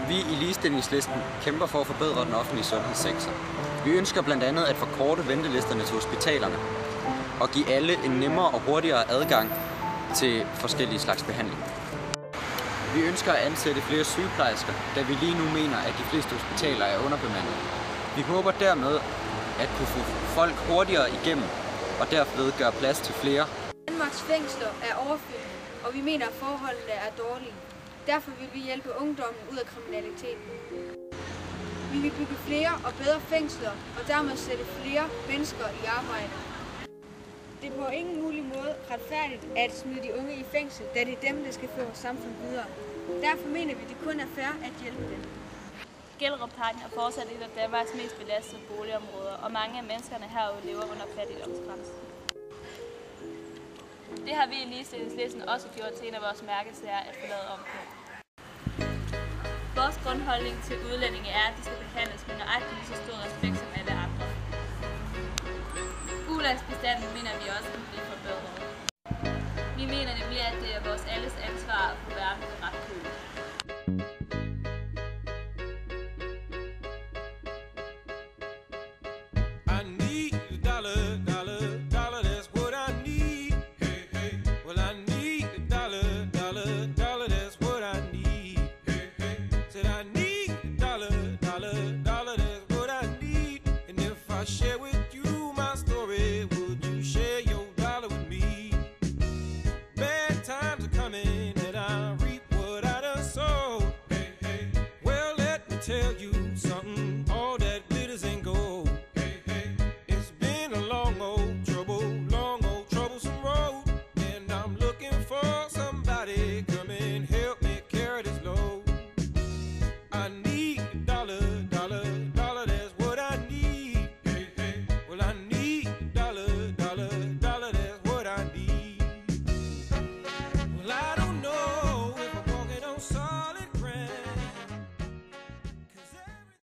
Vi i Ligestillingslisten kæmper for at forbedre den offentlige sundhedssektor. Vi ønsker blandt andet at forkorte ventelisterne til hospitalerne og give alle en nemmere og hurtigere adgang til forskellige slags behandling. Vi ønsker at ansætte flere sygeplejersker, da vi lige nu mener, at de fleste hospitaler er underbemandede. Vi håber dermed at kunne få folk hurtigere igennem og derved gøre plads til flere. Danmarks fængsler er overfyldte, og vi mener, at forholdene er dårlige. Derfor vil vi hjælpe ungdommen ud af kriminaliteten. Vi vil bygge flere og bedre fængsler og dermed sætte flere mennesker i arbejde. Det er på ingen mulig måde retfærdigt at smide de unge i fængsel, da det er dem, der skal føre vores samfund videre. Derfor mener vi, at det kun er fair at hjælpe dem. Gellerupparken er fortsat et af Danmarks mest belastede boligområder, og mange af menneskerne herude lever under fattigdomsgrænsen. Det har vi i Ligestillingslisten også gjort til en af vores mærkesager at få lavet om på. Vores grundholdning til udlændinge er, at de skal behandles med nøjagtig lige så stor respekt som alle andre. Ulandsbestanden mener vi også kan blive forbedret. Vi mener nemlig, at det er vores alles ansvar at få verden på ret køl.